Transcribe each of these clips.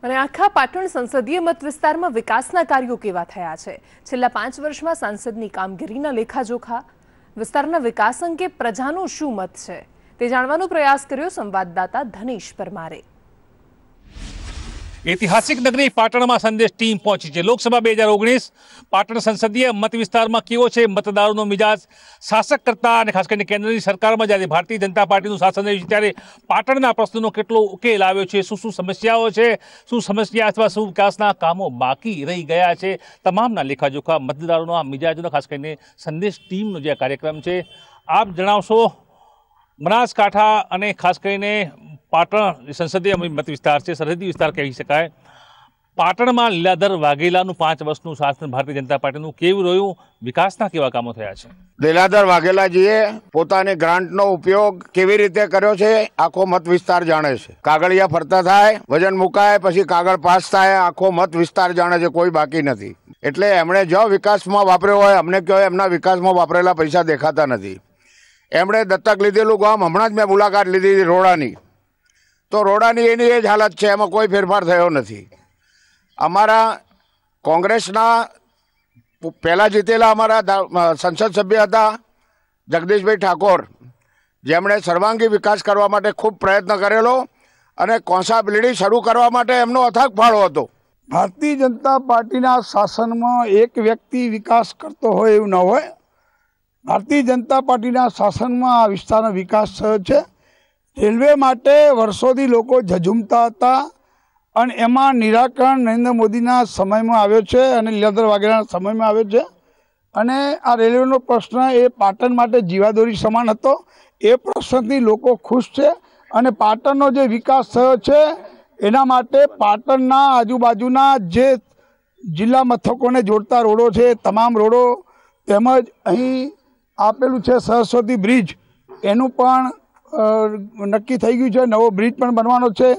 અને આખા પાટણ સંસદીય મત વિસ્તારમાં વિકાસના કાર્યો કેવા થયા છે? છેલ્લા 5 વર્ષમાં સાંસદની કામગીરીના લેખાજોખા, વિસ્તારના વિકાસ અંગે પ્રજાનો શું મત છે તે જાણવાનો પ્રયાસ કર્યો સંવાદદાતા ધનેશ પરમારે। ऐतिहासिक नगरी पाटण में संदेश टीम पहुंची है। लोकसभा 2019 पाटण संसदीय मत विस्तार में केवो छे मतदारों मिजाज शासक करता और खास करके केन्द्र सरकार में जયારે भारतीय जनता पार्टी शासन रह्યું ત્યારે पाटणना प्रश्नों કેટલો ઉકેલ આવ્યો છે, શું સમસ્યાઓ છે, શું સમસ્યા અથવા શું વિકાસના કામો બાકી રહી ગયા છે, તમામના લેખાજોખા મતદારોના મિજાજનો ખાસ કરીને સંદેશ ટીમનો જે કાર્યક્રમ છે આપ જણાવશો। બનાસકાંઠા અને ખાસ કરીને पाटण संसदीय मत विस्तार से सरहदी विस्तार कही शकाय। पाटण में लीलाधर वाघेलाનું 5 વર્ષનું શાસન भारतीय जनता पार्टीનું કેવું રહ્યું, વિકાસના કેવા કામો થયા છે? લીલાધર વાઘેલાજીએ પોતાની ગ્રાન્ટનો ઉપયોગ કેવી રીતે કર્યો છે આખો મત વિસ્તાર જાણે છે। કાગળિયા ફરતા થાય, વજન મુકાય, પછી કાગળ પાસ થાય, આખો મત વિસ્તાર જાણે છે, કોઈ બાકી નથી। એટલે એમણે જો વિકાસમાં વાપર્યો હોય, અમને કહેવાય એમના વિકાસમાં વાપરેલા પૈસા દેખાતા નથી। એમણે દત્તક લીધેલું ગામ, હમણાં જ મેં મુલાકાત લીધી રોડાની, તો રોડાની એની એ જ હાલત છે, એમાં કોઈ ફેરફાર થયો નથી। અમારા કોંગ્રેસના પહેલાં જીતેલા અમારા સંસદ સભ્ય હતા જગદીશભાઈ ઠાકોર, જેમણે સર્વાંગી વિકાસ કરવા માટે ખૂબ પ્રયત્ન કરેલો અને કોસા બિલ્ડી શરૂ કરવા માટે એમનો અથાગ ફાળો હતો। ભારતીય જનતા પાર્ટીના શાસનમાં એક વ્યક્તિ વિકાસ કરતો હોય એવું ન હોય। ભારતીય જનતા પાર્ટીના શાસનમાં આ વિસ્તારનો વિકાસ થયો છે। રેલવે માટે વર્ષોથી લોકો ઝઝૂમતા હતા અને એમાં નિરાકરણ નરેન્દ્ર મોદીના સમયમાં આવ્યો છે અને લીલાધર વાઘેલાના સમયમાં આવ્યો છે। અને આ રેલવેનો પ્રશ્ન એ પાટણ માટે જીવાદોરી સમાન હતો। એ પ્રશ્નથી લોકો ખુશ છે અને પાટણનો જે વિકાસ થયો છે એના માટે પાટણના આજુબાજુના જે જિલ્લા મથકોને જોડતા રોડો છે, તમામ રોડો, તેમજ અહીં આપેલું છે સરસ્વતી બ્રિજ, એનું પણ નક્કી થઈ ગયું છે, નવો બ્રિજ પણ બનવાનો છે।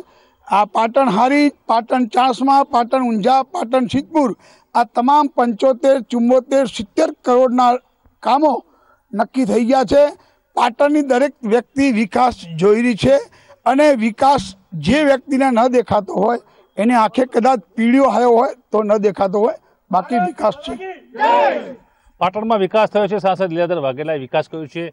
આ પાટણ હારી, પાટણ ચાસમા, પાટણ ઊંઝા, પાટણ સિદ્ધપુર, આ તમામ 75, 74, 70 કરોડના કામો નક્કી થઈ ગયા છે। પાટણની દરેક વ્યક્તિ વિકાસ જોઈ રહી છે અને વિકાસ જે વ્યક્તિને ન દેખાતો હોય એને આંખે કદાચ પીળીઓ આવ્યો હોય તો ન દેખાતો હોય, બાકી વિકાસ છે। પાટણમાં વિકાસ થયો છે, સાંસદ લીલાધર વાઘેલાએ વિકાસ કર્યો છે।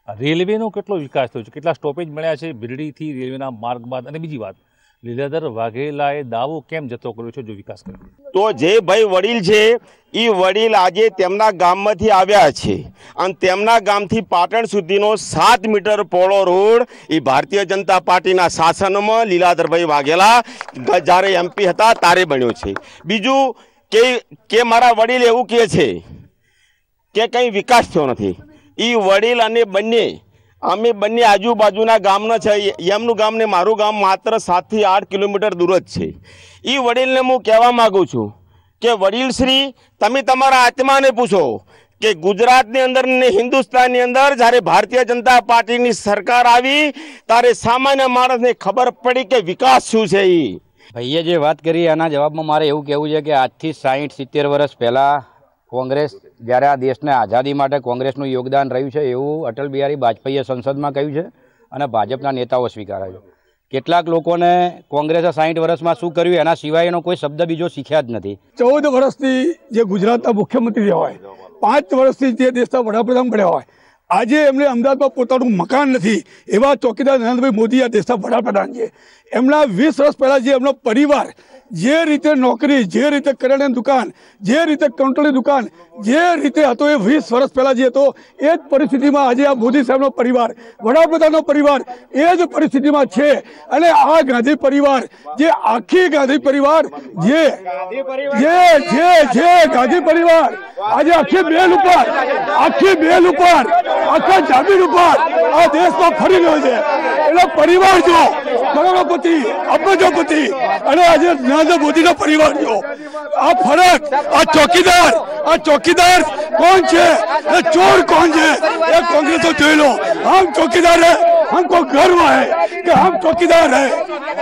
રેલવેનો કેટલો વિકાસ થયો છે, કેટલા સ્ટોપેજ મળ્યા છે બિરડીથી રેલવેના માર્ગ બાદ? અને બીજી વાત, લીલાધર વાઘેલાએ દાવો કેમ જતો કર્યો છે જો વિકાસ કર્યો? તો જે ભાઈ વડીલ છે એ વડીલ આજે તેમના ગામમાંથી આવ્યા છે અને તેમના ગામથી પાટણ સુધીનો 7 મીટર પહોળો રોડ એ ભારતીય જનતા પાર્ટીના શાસનમાં લીલાધરભાઈ વાઘેલા જ્યારે એમપી હતા ત્યારે બન્યો છે। બીજું કે મારા વડીલ એવું કહે છે કે કંઈ વિકાસ થયો નથી। એ વડીલ અને અમે બંને આજુબાજુના ગામના છે। એમનું ગામ ને મારું ગામ માત્ર 7 થી 8 કિલોમીટર દૂર જ છે। એ વડીલને હું કહેવા માગું છું કે વડીલ શ્રી, તમે તમારા આત્માને પૂછો કે ગુજરાતની અંદર ને હિન્દુસ્તાનની અંદર જ્યારે ભારતીય જનતા પાર્ટીની સરકાર આવી ત્યારે સામાન્ય માણસને ખબર પડી કે વિકાસ શું છે। એ ભાઈએ જે વાત કરી એના જવાબમાં મારે એવું કહેવું છે કે આજથી 60-70 વર્ષ પહેલાં કોંગ્રેસ જ્યારે આ દેશને આઝાદી માટે કોંગ્રેસનું યોગદાન રહ્યું છે એવું અટલ બિહારી વાજપેયીએ સંસદમાં કહ્યું છે અને ભાજપના નેતાઓ સ્વીકારે છે। કેટલાક લોકોને કોંગ્રેસે 60 વર્ષમાં શું કર્યું એના સિવાયનો કોઈ શબ્દ બીજો શીખ્યા જ નથી। 14 વર્ષથી જે ગુજરાતના મુખ્યમંત્રી રહ્યા હોય, 5 વર્ષથી જે દેશના વડાપ્રધાન બન્યા હોય, આજે એમને અમદાવાદમાં પોતાનું મકાન નથી એવા ચોકીદાર નરેન્દ્રભાઈ મોદી આ દેશના વડાપ્રધાન છે। એમના 20 વર્ષ પહેલાં જે એમનો પરિવાર જે રીતે નોકરી, જે રીતે કરિયાણાની દુકાન, જે રીતે કંટ્રોલની દુકાન, જે રીતે હતો એ 20 વર્ષ પહેલાં જે હતો એ જ પરિસ્થિતિમાં આજે આ મોદી સાહેબનો પરિવાર, વડાપ્રધાનનો પરિવાર એ જ પરિસ્થિતિમાં છે। અને આ ગાંધી પરિવાર, જે આખી ગાંધી પરિવાર, જે ગાંધી પરિવાર આજે આખી બેલ ઉપર, આખા જામીન ઉપર આ દેશમાં ફરી રહ્યો છે। એનો પરિવાર જો કરોડોપતિ, અબજોપતિ અને આજે નરેન્દ્ર મોદીનો પરિવાર જો, આ ફરક, આ ચોકીદાર कौन है, चोर कौन है, ये कांग्रेस को जोई लो। हम चौकीदार है, हमको गर्व है कि हम चौकीदार है,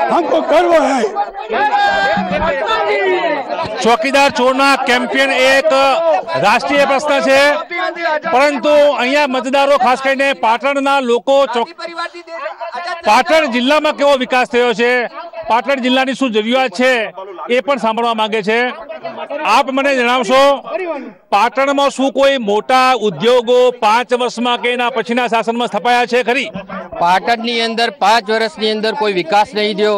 हमको गर्व है। ચોકીદાર ચોરના કેમ્પેન એક રાષ્ટ્રીય પ્રશ્ન છે, પરંતુ અહીંયા મતદારો ખાસ કરીને પાટણના લોકો પાટણ જિલ્લામાં કેવો વિકાસ થયો છે, પાટણ જિલ્લાની શું જરૂરિયાત છે એ પણ સાંભળવા માંગે છે। આપ મને જણાવશો, પાટણમાં શું કોઈ મોટા ઉદ્યોગો 5 વર્ષમાં કે એના પછીના શાસનમાં સ્થપાયા છે ખરી? પાટણની અંદર 5 વર્ષની અંદર કોઈ વિકાસ નહીં થયો।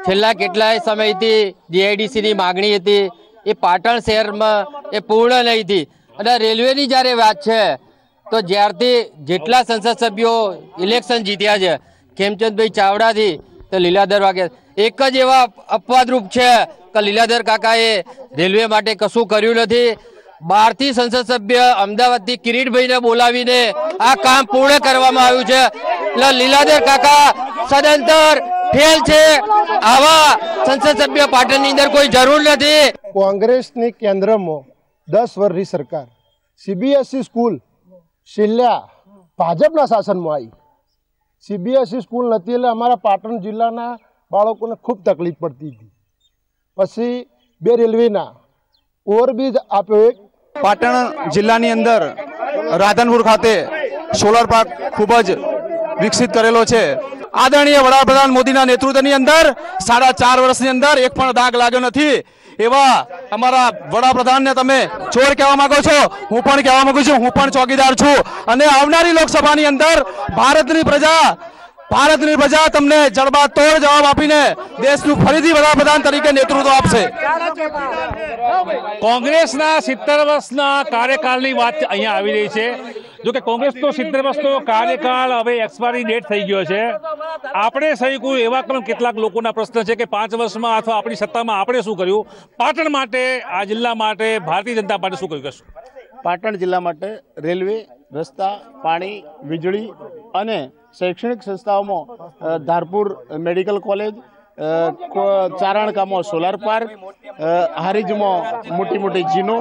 છેલ્લા કેટલાય સમયથી જીઆઈડીસીની માગણી હતી એ પાટણ શહેરમાં એ પૂર્ણ નહીં થઈ। અને રેલવેની જ્યારે વાત છે તો જ્યારથી જેટલા સંસદ સભ્યો ઇલેક્શન જીત્યા છે, ખેમચંદભાઈ ચાવડાથી તો લીલાધર વાઘેલા, એક જ એવા અપવાદરૂપ છે કે લીલાધર કાકાએ રેલવે માટે કશું કર્યું નથી। 12થી સંસદ સભ્ય અમદાવાદથી કિરીટભાઈને બોલાવીને આ કામ પૂર્ણ કરવામાં આવ્યું છે। એટલે લીલાધર કાકા સદંતર ફેલ છે। આવા સંસદ સભ્ય પાટણની અંદર કોઈ જરૂર નથી। કોંગ્રેસની કેન્દ્રમાં 10 વર્ષની સરકાર સીબીએસઈ સ્કૂલ છેલ્લા ભાજપના શાસનમાં આવી। સીબીએસઈ સ્કૂલ નથી એટલે અમારા પાટણ જિલ્લાના બાળકોને ખૂબ તકલીફ પડતી હતી। પછી 2 રેલવેના ઓવરબ્રિજ આપ્યો। એક પાટણ જિલ્લાની અંદર રાધનપુર ખાતે સોલર પાર્ક ખૂબ જ વિકસિત કરેલો છે। આદરણીય વડાપ્રધાન મોદીના નેતૃત્વની અંદર 4.5 વર્ષની અંદર એક પણ દાગ લાગ્યો નથી। એવા અમારા વડાપ્રધાનને તમે ચોર કહેવા માંગો છો, હું પણ કહેવા માંગુ છું, હું પણ ચોકીદાર છું। અને આવનારી લોકસભાની અંદર ભારતની પ્રજા તમને જડબાતોડ જવાબ આપીને દેશનું ફરીથી વડાપ્રધાન તરીકે નેતૃત્વ આપશે। કોંગ્રેસના 70 વર્ષના કાર્યકાળની વાત અહીંયા આવી રહી છે। જો કે કોંગ્રેસનો 70 વર્ષનો કાર્યકાળ હવે એક્સપાયરી ડેટ થઈ ગયો છે। આપણે સહી કોઈ એવા પણ કેટલાક લોકોના પ્રશ્ન છે કે 5 વર્ષમાં અથવા આપણી સત્તામાં આપણે શું કર્યું, પાટણ માટે, આ જિલ્લા માટે ભારતીય જનતા પાર્ટી શું કર્યું? પાટણ જિલ્લા માટે રેલવે, રસ્તા, પાણી, વીજળી અને શૈક્ષણિક સંસ્થાઓમાં ધારપુર મેડિકલ કોલેજ, ચારણકામાં સોલાર પાર્ક, હારીજમાં મોટી મોટી જીનો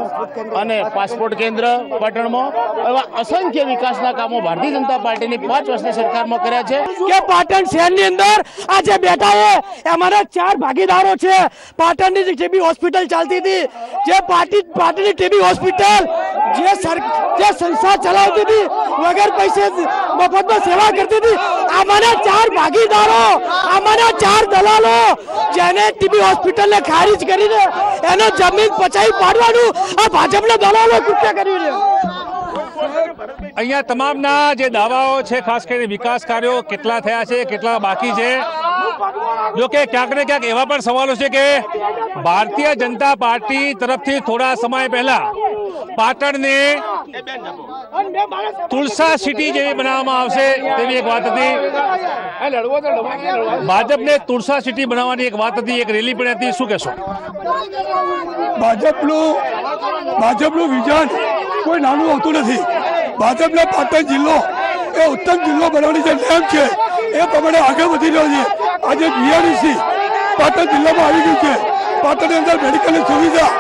અને પાસપોર્ટ કેન્દ્ર પાટણમાં, એવા અસંખ્ય વિકાસના કામો ભારતીય જનતા પાર્ટીની 5 વર્ષની સરકારમાં કર્યા છે। કે પાટણ શહેરની અંદર આજે બેઠા છે અમારા 4 ભાગીદારો છે। પાટણની જે ટીબી હોસ્પિટલ ચાલતી હતી, જે પાટણની ટીબી હોસ્પિટલ જે સંસ્થા ચલાવતી હતી, વગર પૈસે મફતમાં સેવા કરતી હતી, અમારા 4 ભાગીદારો, અમારા 4 દલાલો જેને ટીબી હોસ્પિટલને ખારીજ કરીને એનો જમીન પચાવી પાડવાનું આ ભાજપના દલાલો કૃત્ય કર્યું છે। અહીંયા તમામના જે દાવાઓ છે, ખાસ કરીને વિકાસ કાર્યો કેટલા થયા છે, કેટલા બાકી છે। જો કે ક્યાંક ને ક્યાંક એવા પણ સવાલો છે કે ભારતીય જનતા પાર્ટી તરફથી થોડા સમય પહેલા પાટણને તુલસા સિટી જેવી બનાવવામાં આવશે તેવી એક વાત હતી। ભાજપને તુલસા સિટી બનાવવાની એક વાત હતી, એક રેલી પણ હતી, શું કહેશો? ભાજપનું વિઝન કોઈ નાનું હોતું નથી। ભાજપના પાટણ જિલ્લો એ ઉત્તમ જિલ્લો બનાવવાની જે નેમ છે એ પ્રમાણે આગળ વધી રહ્યો છે। આજે જીઆઈડીસી પાટણ જિલ્લામાં આવી ગયું છે। પાટણની અંદર મેડિકલની સુવિધા,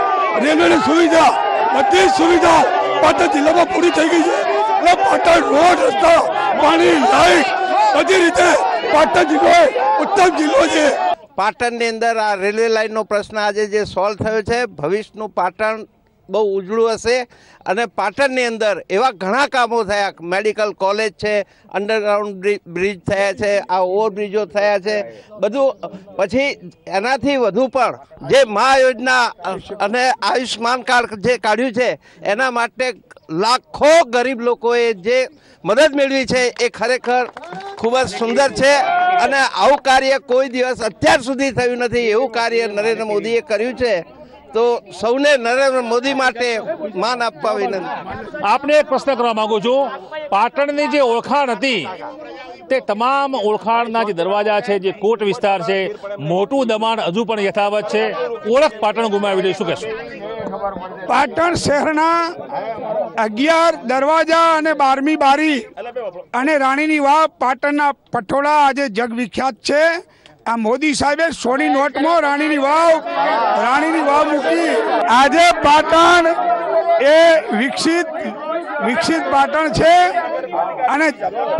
રેલવેની સુવિધા, બધી સુવિધા પાટણ જિલ્લામાં પૂરી થઈ ગઈ છે। એટલે પાટણ રોડ, રસ્તા, પાણી, લાઇટ બધી રીતે પાટણ જિલ્લો ઉત્તમ જિલ્લો છે। પાટણની અંદર આ રેલવે લાઇનનો પ્રશ્ન આજે જે સોલ્વ થયો છે, ભવિષ્યનું પાટણ બહુ ઉજળું હશે। અને પાટણની અંદર એવા ઘણા કામો થયા, મેડિકલ કોલેજ છે, અંડરગ્રાઉન્ડ બ્રિજ થયા છે, આ ઓવરબ્રિજો થયા છે, બધું। પછી એનાથી વધુ પણ જે મા યોજના અને આયુષ્માન કાર્ડ જે કાઢ્યું છે એના માટે લાખો ગરીબ લોકોએ જે મદદ મેળવી છે એ ખરેખર ખૂબ જ સુંદર છે। અને આવું કાર્ય કોઈ દિવસ અત્યાર સુધી થયું નથી, એવું કાર્ય નરેન્દ્ર મોદીએ કર્યું છે। તો સૌને નરેન્દ્ર મોદી માટે માન આપવા વિનંતી। આપને એક પ્રશ્ન કરવા માંગુ છું, પાટણની જે ઓળખાણ હતી તે તમામ ઓળખાણના જે દરવાજા છે, જે કોટ વિસ્તાર છે, મોટું દબાણ હજુ પણ યથાવત છે, ઓળખ પાટણ ગુમાવી રહી, શું કહેશો? પાટણ શહેરના 11 દરવાજા અને 12મી બારી અને રાણીની વાવ, પાટણના પટોળા આજે જગ વિખ્યાત છે। આ મોદી સાહેબે સોની નોટમાં રાણીની વાવ મૂકી। આજે પાટણ એ વિકસિત પાટણ છે અને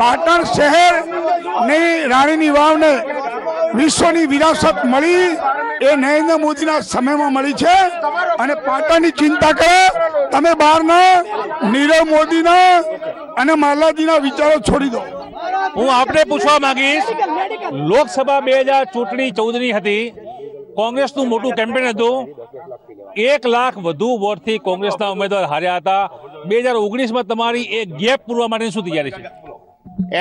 પાટણ શહેરની રાણીની વાવને વિશ્વની વિરાસત મળી એ નરેન્દ્ર મોદીના સમયમાં મળી છે અને પાટણની ચિંતા કરો તમે બહારના નીરવ મોદીના અને માલાજીના વિચારો છોડી દો। હું આપને પૂછવા માંગીશ, લોકસભા 2014 હતી, કોંગ્રેસનું મોટું કેમ્પેન હતું, 1 લાખ વધુ વોટથી કોંગ્રેસના ઉમેદવાર હાર્યા હતા। 2019માં તમારી એ ગેપ પૂરવા માટેની શું તૈયારી છે?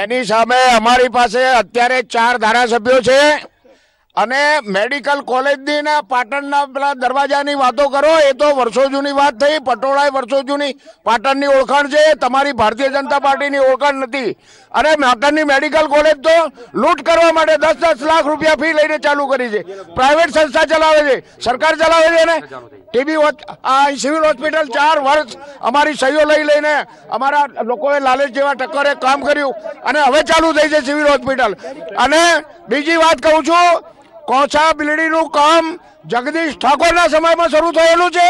એની સામે અમારી પાસે અત્યારે 4 ધારાસભ્યો છે અને મેડિકલ કોલેજની ને પાટણના પેલા દરવાજાની વાતો કરો, એ તો વર્ષો જૂની વાત થઈ। પટોળાએ વર્ષો જૂની પાટણની ઓળખાણ છે, તમારી ભારતીય જનતા પાર્ટીની ઓળખાણ નથી। અને પાટણની મેડિકલ કોલેજ તો લૂંટ કરવા માટે 10-10 લાખ રૂપિયા ફી લઈને ચાલુ કરી છે। પ્રાઇવેટ સંસ્થા ચલાવે છે, સરકાર ચલાવે છે ને। ટીબી સિવિલ હોસ્પિટલ 4 વર્ષ અમારી સહીઓ લઈને અમારા લોકોએ લાલેશ જેવા ટક્કરે કામ કર્યું અને હવે ચાલુ થઈ છે સિવિલ હોસ્પિટલ। અને બીજી વાત કહું છું, કોચા બિલ્ડીનું કામ જગદીશ ઠાકોરના સમયમાં શરૂ થયેલું છે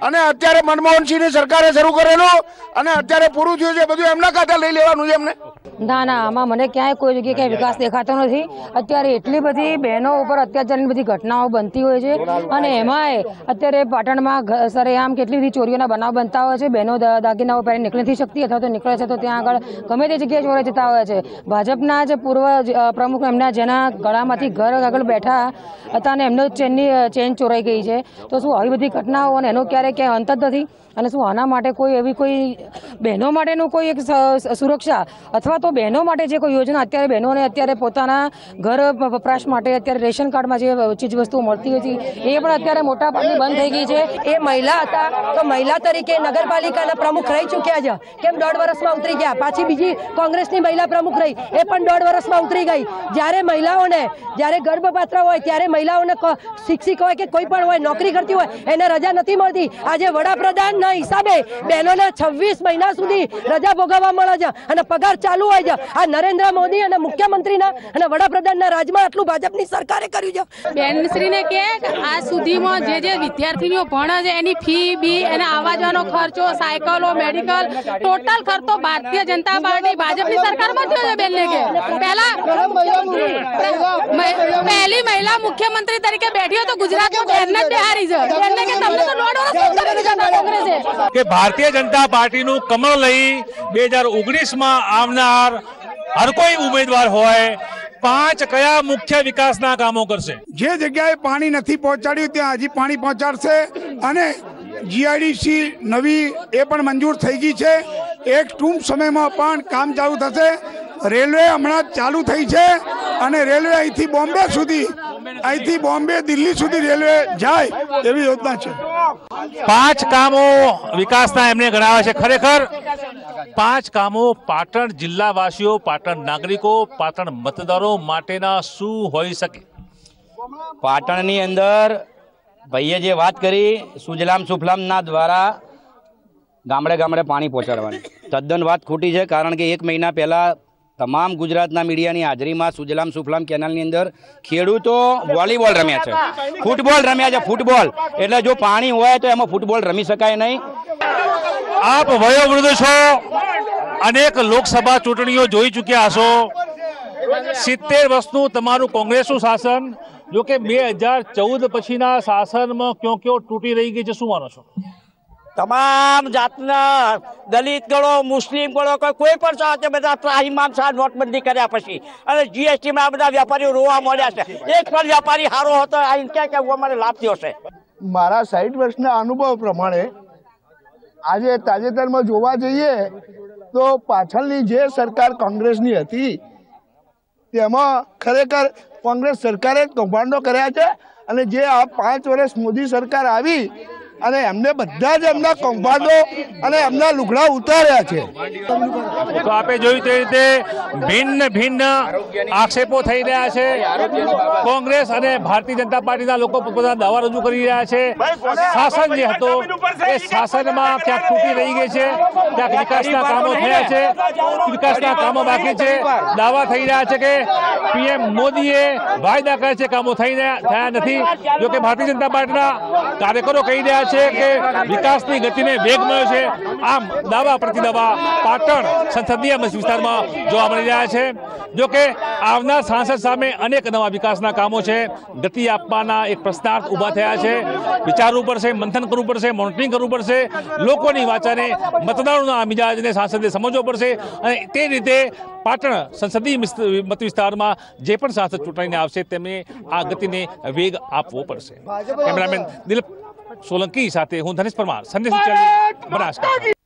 અને અત્યારે મનમોહનસિંહની સરકારે શરૂ કરેલું અને અત્યારે પૂરું થયું છે। બધું એમના ખાતે લઈ લેવાનું છે એમને। ના ના, આમાં મને ક્યાંય કોઈ જગ્યાએ ક્યાંય વિકાસ દેખાતો નથી। અત્યારે એટલી બધી બહેનો ઉપર અત્યાચારની બધી ઘટનાઓ બનતી હોય છે અને એમાંય અત્યારે પાટણમાં સરેઆમ કેટલી બધી ચોરીઓના બનાવ બનતા હોય છે। બહેનો દાગીનાઓ પહેરી નીકળી નથી શકતી અથવા તો નીકળે છે તો ત્યાં આગળ ગમે તે જગ્યાએ ચોરાઈ જતા હોય છે। ભાજપના જે પૂર્વ પ્રમુખ એમના જેના ગળામાંથી ઘર આગળ બેઠા હતા અને એમનો ચેન ચોરાઈ ગઈ છે, તો શું આવી બધી ઘટનાઓ અને એનો ક્યાંય અંત જ નથી? અને શું આના માટે કોઈ એવી કોઈ બહેનો માટેનું કોઈ એક સુરક્ષા અથવા તો બહેનો માટે જે કોઈ યોજના અત્યારે બહેનોને અત્યારે પોતાના ઘર વપરાશ માટે અત્યારે રેશન કાર્ડમાં જે ચીજ વસ્તુઓ મળતી હતી એ પણ અત્યારે મોટા ભાગની બંધ થઈ ગઈ છે। એ મહિલા હતા તો મહિલા તરીકે નગરપાલિકાના પ્રમુખ રહી ચૂક્યા છે, કેમ 1.5 વર્ષમાં ઉતરી ગયા? પાછી બીજી કોંગ્રેસની મહિલા પ્રમુખ રહી, એ પણ 1.5 વર્ષમાં ઉતરી ગઈ। જ્યારે મહિલાઓને જ્યારે ગર્ભપાત્ર હોય ત્યારે મહિલાઓને શિક્ષિક હોય કે કોઈ પણ હોય નોકરી કરતી હોય એને રજા નથી મળતી। આજે વડાપ્રધાન હિસાબે બહેનોને 26 મહિના સુધી રજા ભોગવવા મળે છે અને પગાર ચાલુ હોય છે। આ નરેન્દ્ર મોદી અને મુખ્યમંત્રીના અને વડાપ્રધાનના રાજમાં આટલું ભાજપની સરકારે કર્યું છે। બેનશ્રીને કે આ સુધીમાં જે વિદ્યાર્થીનીઓ ભણે છે એની ફી બી અને આવવા જવાનો ખર્ચો, સાયકલો, મેડિકલ, ટોટલ ખર્ચો ભારતીય જનતા પાર્ટી ભાજપની સરકારમાં થયો છે। બેનને કે પહેલી મહિલા મુખ્યમંત્રી તરીકે બેઠી હોય તો ગુજરાતમાં બેનને જ બેહારી છે। બેનને કે તમને તો 1.5 વર્ષ કર્યું છે કોંગ્રેસે કે ભારતીય જનતા પાર્ટીનું કમળ લઈ 2019માં આવનાર હર કોઈ ઉમેદવાર હોય 5 કયા મુખ્ય વિકાસના કામો કરશે? જે જગ્યાએ પાણી નથી પહોંચાડ્યું ત્યાં હજી પાણી પહોંચાડશે અને જીઆઈડીસી નવી એ પણ મંજૂર થઈ ગઈ છે। એક ટૂંક સમયમાં પણ કામ ચાલુ થશે। રેલવે હમણાં ચાલુ થઈ છે અને રેલવે અહીંથી બોમ્બે દિલ્હી સુધી રેલવે જાય એવી યોજના છે। 5 કામો વિકાસના એમને ગણાવ્યા છે। ખરેખર 5 કામો પાટણ જિલ્લાવાસીઓ, પાટણ નાગરિકો, પાટણ મતદારો માટેના શું હોઈ શકે? પાટણની અંદર ભાઈએ જે વાત કરી સુજલામ સુફલામના દ્વારા ગામડે ગામડે પાણી પહોંચાડવાની, તદ્દન વાત ખોટી છે। કારણ કે 1 મહિના પહેલાં તમામ ગુજરાતના મીડિયાની હાજરીમાં સુજલામ સુફલામ કેનાલની અંદર ખેડૂતો વોલીબોલ રમ્યા છે, ફૂટબોલ રમ્યા છે। ફૂટબોલ એટલે જો પાણી હોય તો એમાં ફૂટબોલ રમી શકાય નહીં। આપ વયોવૃદ્ધ છો, અનેક લોકસભા ચૂંટણીઓ જોઈ ચૂક્યા હશો। 70 વર્ષનું તમારું કોંગ્રેસનું શાસન, જો કે 2014 પછીના શાસનમાં ક્યાં તૂટી રહી ગઈ છે, શું માનો છો? તમામ જાતના દલિત ગણો, મુસ્લિમ ગણો, કોઈ પણ સાથે બધા ત્રાહિમામ સાથ નોટબંધી કર્યા પછી અને જીએસટીમાં આ બધા વેપારીઓ રોવા મળ્યા છે। એક પણ વેપારી સારો હતો ક્યાં અમારે લાભ થયો છે? મારા 60 વર્ષના અનુભવ પ્રમાણે આજે તાજેતરમાં જોવા જઈએ તો પાછળની જે સરકાર કોંગ્રેસની હતી તેમાં ખરેખર કોંગ્રેસ સરકારે કૌભાંડો કર્યા છે અને જે આ 5 વર્ષ મોદી સરકાર આવી અને એમને બધા જ એમના કૌભાંડો અને એમના લુગડા ઉતાર્યા છે। તો આપે જોયું તે રીતે ભિન્ન આક્ષેપો થઈ રહ્યા છે। કોંગ્રેસ અને ભારતીય જનતા પાર્ટીના લોકો પોતાના દાવા રજૂ કરી રહ્યા છે। શાસન જે હતો એ શાસનમાં ક્યાંક તૂટી રહી ગઈ છે, ક્યાંક વિકાસના કામો થયા છે, વિકાસના કામો બાકી છે। દાવા થઈ રહ્યા છે કે પીએમ મોદીએ વાયદા કર્યા છે, કામો થયા નથી। જો કે ભારતીય જનતા પાર્ટીના કાર્યકરો કહી રહ્યા છે કે વિકાસની ગતિને વેગ મળ્યો છે, આમ દાવા પ્રતિદાવા પાટણ સંસદીય મત વિસ્તારમાં જોવા મળી રહ્યા છે। જો કે આવનાર સાંસદ સામે અનેક નવા વિકાસના કામો છે, ગતિ આપવાના એક પ્રશ્નાર્થ ઊભા થયા છે। વિચારવું પડશે, મંથન કરવું પડશે, મોનિટરિંગ કરવું પડશે, લોકોની વાચાને મતદારોના મિજાજને સાંસદે સમજવો પડશે અને તે રીતે પાટણ સંસદીય મત વિસ્તારમાં જે પણ સાંસદ ચૂંટાઈને આવશે તેમને આ ગતિને વેગ આપવો પડશે। કેમેરામેન દિલીપ સોલંકી સાથે હું ધનેશ પરમાર, સંદેશ બનાસકાંઠા।